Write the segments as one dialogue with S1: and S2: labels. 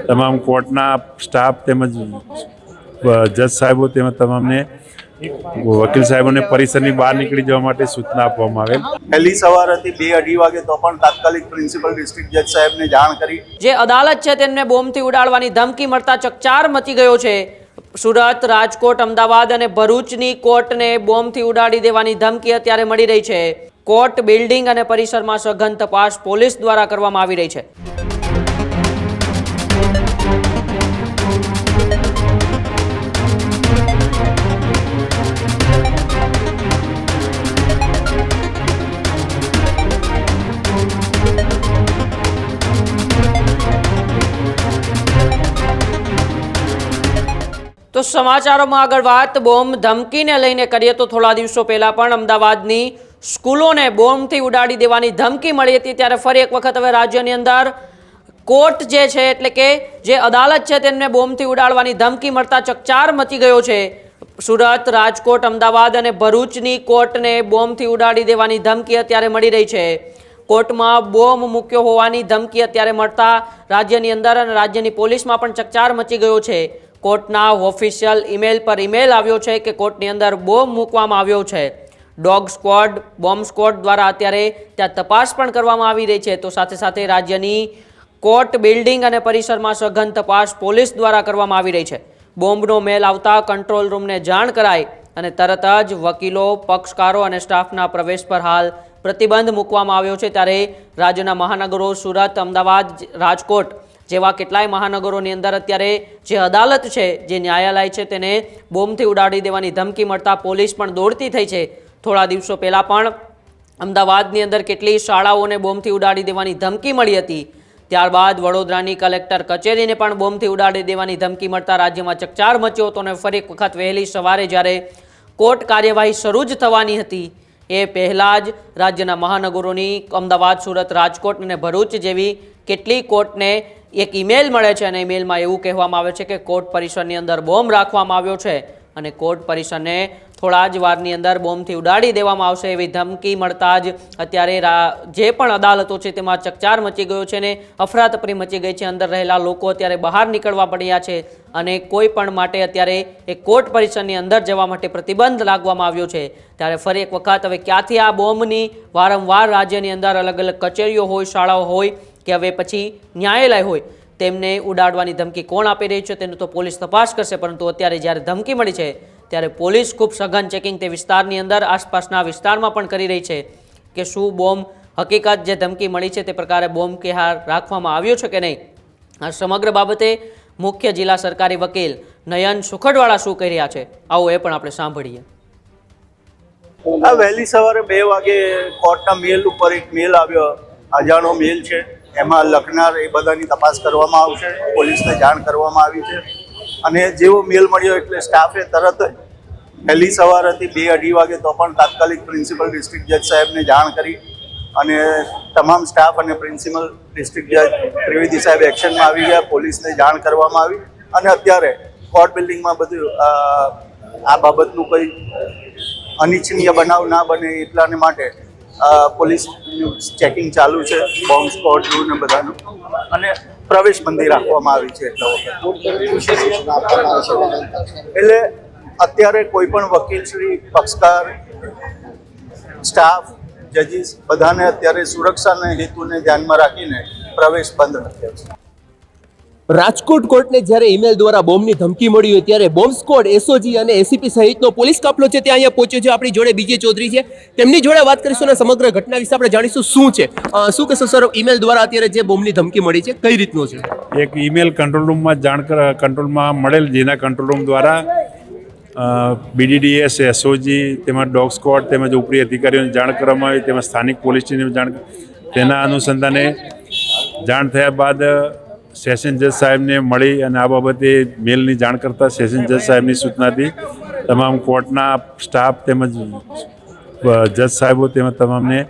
S1: તમામ કોર્ટના સ્ટાફ તેમજ જજ સાહેબો તેમજ તમામને વકીલ સાહેબોને પરિસરની બહાર નીકળી જવા માટે સૂચના આપવામાં આવેલ।
S2: પહેલી સવારથી 2-2:30 વાગે તો પણ તાત્કાલિક પ્રિન્સિપલ ડિસ્ટ્રિક્ટ જજ સાહેબને જાણ કરી।
S3: જે અદાલત છે તેમને બોમ્બથી ઉડાડવાની ધમકી મળતા ચકચાર મચી ગયો છે। સુરત, રાજકોટ, અમદાવાદ અને ભરૂચની કોર્ટને બોમ્બથી ઉડાડી દેવાની ધમકી અત્યારે મળી રહી છે। કોર્ટ બિલ્ડિંગ અને પરિસરમાં સઘન તપાસ પોલીસ દ્વારા કરવામાં આવી રહી છે। તો સમાચારોમાં આગળ વાત બોમ્બ ધમકીને લઈને કરીએ તો થોડા દિવસો પહેલા પણ અમદાવાદની સ્કૂલોને બોમ્બથી ઉડાડી દેવાની ધમકી મળી હતી। ત્યારે ફરી એક વખત હવે રાજ્યની અંદર કોર્ટ જે છે એટલે કે જે અદાલત છે તેમને બોમ્બથી ઉડાડવાની ધમકી મળતા ચકચાર મચી ગયો છે। સુરત, રાજકોટ, અમદાવાદ અને ભરૂચની કોર્ટને બોમ્બથી ઉડાડી દેવાની ધમકી અત્યારે મળી રહી છે। કોર્ટમાં બોમ્બ મૂક્યો હોવાની ધમકી અત્યારે મળતા રાજ્યની અંદર અને રાજ્યની પોલીસમાં પણ ચકચાર મચી ગયો છે। કોર્ટના ઓફિશિયલ ઈમેલ પર ઈમેલ આવ્યો છે કે કોર્ટની અંદર બોમ્બ મૂકવામાં આવ્યો છે। ડોગ સ્ક્વોડ, બોમ્બ સ્ક્વોડ દ્વારા અત્યારે ત્યાં તપાસ પણ કરવામાં આવી રહી છે। તો સાથે સાથે રાજ્યની કોર્ટ બિલ્ડિંગ અને પરિસરમાં સઘન તપાસ પોલીસ દ્વારા કરવામાં આવી રહી છે। બોમ્બનો મેલ આવતા કંટ્રોલ રૂમને જાણ કરાઈ અને તરત જ વકીલો, પક્ષકારો અને સ્ટાફના પ્રવેશ પર હાલ પ્રતિબંધ મૂકવામાં આવ્યો છે। ત્યારે રાજ્યના મહાનગરો સુરત, અમદાવાદ, રાજકોટ જેવા કેટલાય મહાનગરોની અંદર અત્યારે જે અદાલત છે, જે ન્યાયાલય છે, તેને બોમ્બથી ઉડાડી દેવાની ધમકી મળતા પોલીસ પણ દોડતી થઈ છે। થોડા દિવસો પહેલાં પણ અમદાવાદની અંદર કેટલી શાળાઓને બોમ્બથી ઉડાડી દેવાની ધમકી મળી હતી। ત્યારબાદ વડોદરાની કલેક્ટર કચેરીને પણ બોમ્બથી ઉડાડી દેવાની ધમકી મળતા રાજ્યમાં ચકચાર મચ્યો હતો અને ફરી એક વખત વહેલી સવારે જ્યારે કોર્ટ કાર્યવાહી શરૂ જ થવાની હતી એ પહેલાં જ રાજ્યના મહાનગરોની અમદાવાદ, સુરત, રાજકોટ અને ભરૂચ જેવી કેટલી કોર્ટને એક ઈમેલ મળે છે અને ઈમેલમાં એવું કહેવામાં આવે છે કે કોર્ટ પરિસરની અંદર બોમ્બ રાખવામાં આવ્યો છે અને કોર્ટ પરિસરને થોડા જ વારની અંદર બોમ્બથી ઉડાડી દેવામાં આવશે એવી ધમકી મળતા જ અત્યારે જે પણ અદાલતો છે તેમાં ચકચાર મચી ગયો છે અને અફરાતફરી મચી ગઈ છે। અંદર રહેલા લોકો અત્યારે બહાર નીકળવા પડ્યા છે અને કોઈ પણ માટે અત્યારે એ કોર્ટ પરિસરની અંદર જવા માટે પ્રતિબંધ લાગવામાં આવ્યો છે। ત્યારે ફરી એક વખત હવે ક્યાંથી આ બોમ્બની વારંવાર રાજ્યની અંદર અલગ અલગ કચેરીઓ હોય, શાળાઓ હોય કે હવે પછી ન્યાયાલય હોય તેમને ઉડાડવાની ધમકી કોણ આપી રહી છે તેનું તો પોલીસ તપાસ કરશે। પરંતુ અત્યારે જ્યારે ધમકી મળી છે ત્યારે પોલીસ ખૂબ સઘન ચેકિંગ તે વિસ્તારની અંદર આસપાસના વિસ્તારમાં પણ કરી રહી છે કે શું બોમ્બ હકીકત જે ધમકી મળી છે તે પ્રકારે બોમ્બ કે હાર રાખવામાં આવ્યો છે કે નહીં। આ સમગ્ર બાબતે મુખ્ય જિલ્લા સરકારી વકીલ નયન સુખડવાળા શું કહી રહ્યા છે આવો એ પણ આપણે સાંભળીએ।
S2: આ વહેલી સવારે 2 વાગે કોર્ટના મેલ ઉપર એક મેલ આવ્યો, અજાણો મેલ છે, એમાં લખનાર એ બધાની તપાસ કરવામાં આવશે। પોલીસને જાણ કરવામાં આવી છે અને જેવો મેલ મળ્યો એટલે સ્ટાફે તરત જ પહેલી સવારથી 2-2:30 વાગે તો પણ તાત્કાલિક પ્રિન્સિપલ ડિસ્ટ્રિક્ટ જજ સાહેબને જાણ કરી અને તમામ સ્ટાફ અને પ્રિન્સિપલ ડિસ્ટ્રિક્ટ જજ ત્રિવેદી સાહેબ એક્શનમાં આવી ગયા। પોલીસને જાણ કરવામાં આવી અને અત્યારે કોર્ટ બિલ્ડિંગમાં બધું આ બાબતનું કોઈ અનિચ્છનીય બનાવ ના બને એટલાને માટે પોલીસ ચેકિંગ ચાલુ છે, બોમ્બ સ્ક્વોડનું ને બધાનું, અને પ્રવેશ બંધી રાખવામાં આવી છે। એટલે અત્યારે કોઈ પણ વકીલશ્રી, પક્ષકાર, સ્ટાફ, જજીસ બધાને અત્યારે સુરક્ષાના હેતુને ધ્યાનમાં રાખીને પ્રવેશ બંધ રાખ્યો છે।
S4: રાજકોટ કોર્ટને જ્યારે ઈમેલ દ્વારા બોમ્બની ધમકી મળી હોય ત્યારે બોમ્બ સ્ક્વોડ, એસઓજી અને એસીપી સહિતનો પોલીસ કાફલો છે ત્યાં અહીંયા પહોંચ્યો છે। આપણી જોડે બીજે ચૌધરી છે, તેમની જોડે વાત કરીશું અને સમગ્ર ઘટના વિશે આપણે જાણીશું શું છે। શું કહેશો સર, ઈમેલ દ્વારા અત્યારે જે બોમ્બની ધમકી મળી છે કઈ રીતનો છે?
S1: એક ઈમેલ કંટ્રોલ રૂમમાં કંટ્રોલમાં મળેલ, જેના કંટ્રોલ રૂમ દ્વારા BDDS, એસઓજી તેમજ ડોગ સ્ક્વોડ તેમજ ઉપરી અધિકારીઓને જાણ કરવામાં આવી, તેમજ સ્થાનિક પોલીસ સ્ટેશનને જાણ, તેના અનુસંધાને જાણ થયા બાદ સેશન જજ સાહેબને મળી અને આ બાબતે મેલની જાણ કરતાં સેશન જજ સાહેબની સૂચનાથી તમામ કોર્ટના સ્ટાફ તેમજ જજ સાહેબો તેમજ તમામને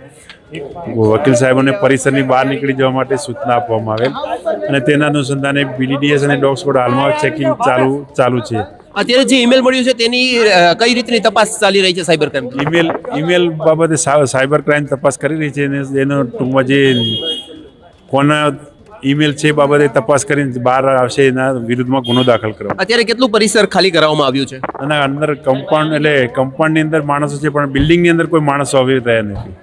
S1: વકીલ સાહેબોને પરિસરની બહાર નીકળી જવા માટે સૂચના આપવામાં આવેલ અને તેના અનુસંધાને BDDS અને ડોગ સ્ક્વોડ હાલમાં ચેકિંગ ચાલુ છે।
S4: અત્યારે જે ઈમેલ મળ્યું છે તેની કઈ રીતની તપાસ ચાલી રહી છે સાયબર ક્રાઇમ?
S1: ઈમેલ બાબતે સાયબર ક્રાઇમ તપાસ કરી રહી છે અને એનો ટૂંકમાં જે કોના ઈમેલ છે એ બાબતે તપાસ કરીને બહાર આવશે એના વિરુદ્ધમાં ગુનો દાખલ કરવા.
S4: અત્યારે કેટલું પરિસર ખાલી કરાવવામાં આવ્યું છે?
S1: અને અંદર કમ્પાઉન્ડની અંદર માણસો છે પણ બિલ્ડિંગની અંદર કોઈ માણસો આવી રહ્યા નથી.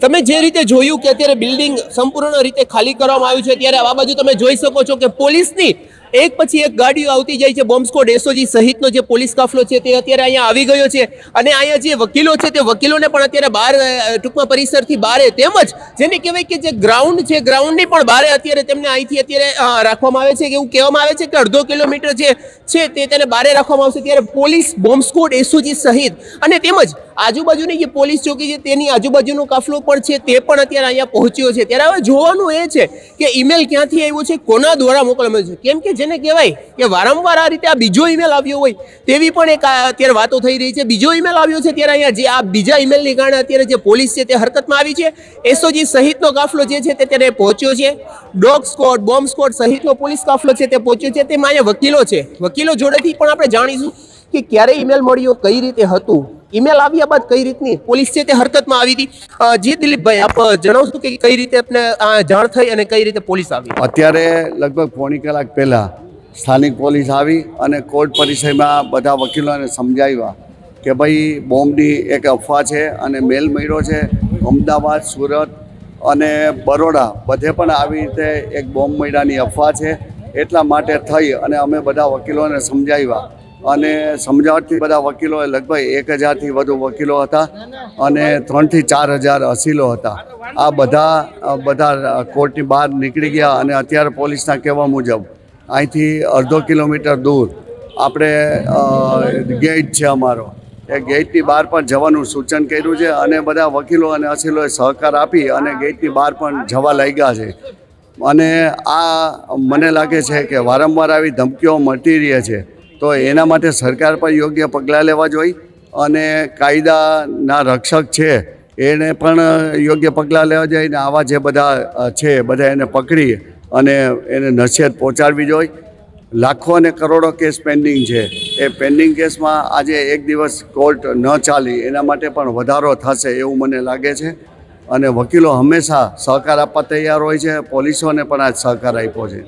S4: તમે જે રીતે જોયું કે અત્યારે બિલ્ડિંગ સંપૂર્ણ રીતે ખાલી કરવામાં આવ્યું છે, ત્યારે આ બાજુ તમે જોઈ શકો છો કે પોલીસની એક પછી એક ગાડીઓ આવતી જાય છે. બોમ્બ સ્ક્વોડ, એસઓજી સહિતનો જે પોલીસ કાફલો છે તે અત્યારે અહીંયા આવી ગયો છે અને અહીંયા જે વકીલો છે તે વકીલોને પણ અત્યારે બહાર ટૂંકમાં પરિસરથી બહાર, તેમજ જેને કહેવાય કે જે ગ્રાઉન્ડ છે ગ્રાઉન્ડની પણ બહાર અત્યારે તેમને અહીંથી અત્યારે રાખવામાં આવે છે કે એવું કહેવામાં આવે છે કે 1.5 કિલોમીટર જે છે તે તેને બહાર રાખવામાં આવશે. ત્યારે પોલીસ, બોમ્બ સ્ક્વોડ, એસઓજી સહિત અને તેમજ આજુબાજુની જે પોલીસ ચોકી છે તેની આજુબાજુનો કાફલો પણ છે તે પણ અત્યારે અહીંયા પહોંચ્યો છે. ત્યારે હવે જોવાનું એ છે કે ઈમેલ ક્યાંથી આવ્યો છે, કોના દ્વારા મોકલવામાં આવ્યો છે, કેમ કે જેને કહેવાય કે વારંવાર આ રીતે આ બીજો ઈમેલ આવ્યો હોય તેવી પણ એક અત્યારે વાતો થઈ રહી છે. બીજો ઈમેલ આવ્યો છે ત્યારે અહીંયા જે આ બીજા ઈમેલની કારણે અત્યારે જે પોલીસ છે તે હરકતમાં આવી છે. એસઓજી સહિતનો કાફલો જે છે તે ત્યારે પહોંચ્યો છે. ડોગ સ્ક્વોડ, બોમ્બ સ્ક્વોડ સહિતનો પોલીસ કાફલો છે તે પહોંચ્યો છે. તેમાં અહીંયા વકીલો છે, વકીલો જોડેથી પણ આપણે જાણીશું કે ક્યારે ઈમેલ મળ્યો, કઈ રીતે હતું, ઈમેલ આવ્યા બાદ કઈ રીતની પોલીસ છે તે હરકતમાં આવી હતી. જી દિલીપભાઈ, આપ જણાવશો કે કઈ રીતે આપને જાણ થઈ અને કઈ રીતે પોલીસ આવી?
S5: અત્યારે લગભગ પોણી કલાક પહેલાં સ્થાનિક પોલીસ આવી અને કોર્ટ પરિસરમાં બધા વકીલોને સમજાવ્યા કે ભાઈ બોમ્બની એક અફવા છે અને મેલ મળ્યો છે. અમદાવાદ, સુરત અને બરોડા બધે પણ આવી રીતે એક બોમ્બ મળ્યાની અફવા છે. એટલા માટે થઈ અને અમે બધા વકીલોને સમજાવ્યા અને સમજાવટથી બધા વકીલોએ લગભગ 1000થી વધુ વકીલો હતા અને 3 થી 4000 અસીલો હતા. આ બધા કોર્ટની બહાર નીકળી ગયા અને અત્યારે પોલીસના કહેવા મુજબ અહીંથી 1.5 કિલોમીટર દૂર આપણે ગેટ છે અમારો, એ ગેટની બહાર પણ જવાનું સૂચન કર્યું છે અને બધા વકીલો અને અસીલોએ સહકાર આપી અને ગેટની બહાર પણ જવા લાગ્યા છે. અને આ મને લાગે છે કે વારંવાર આવી ધમકીઓ મળતી રહે છે, તો એના માટે સરકાર પર યોગ્ય પગલાં લેવા જોઈએ અને કાયદાના રક્ષક છે એને પણ યોગ્ય પગલાં લેવા જોઈએ અને આવા જે બધા છે બધા એને પકડી અને એને નસીહત પહોંચાડવી જોઈએ. લાખો અને કરોડો કેસ પેન્ડિંગ છે, એ પેન્ડિંગ કેસમાં આજે એક દિવસ કોર્ટ ન ચાલી એના માટે પણ વધારો થશે એવું મને લાગે છે અને વકીલો હંમેશા સહકાર આપવા તૈયાર હોય છે. પોલીસોને પણ આ સહકાર આપ્યો છે.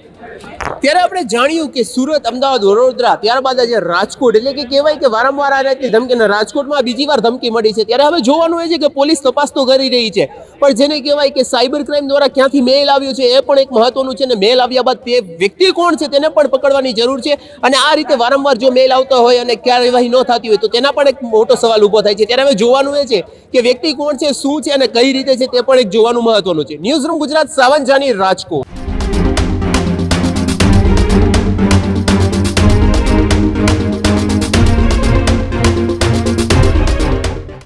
S4: ત્યારે આપણે જાણ્યું કે સુરત, અમદાવાદ, વડોદરા, ત્યારબાદ આજે રાજકોટ, એટલે કે કહેવાય કે વારંવાર આ રીતની ધમકી, રાજકોટમાં બીજી વાર ધમકી મળી છે. ત્યારે હવે જોવાનું એ છે કે પોલીસ તપાસ તો કરી રહી છે, પણ જેને કહેવાય કે સાયબર ક્રાઇમ દ્વારા ક્યાંથી મેલ આવ્યો છે એ પણ એક મહત્વનું છે અને મેલ આવ્યા બાદ તે વ્યક્તિ કોણ છે તેને પણ પકડવાની જરૂર છે. અને આ રીતે વારંવાર જો મેલ આવતા હોય અને કાર્યવાહી ન થતી હોય તો તેના પણ એક મોટો સવાલ ઊભો થાય છે. ત્યારે હવે જોવાનું એ છે કે વ્યક્તિ કોણ છે, શું છે અને કઈ રીતે છે તે પણ એક જોવાનું મહત્વનું છે. ન્યૂઝ રૂમ ગુજરાત, સાવંજાની, રાજકોટ.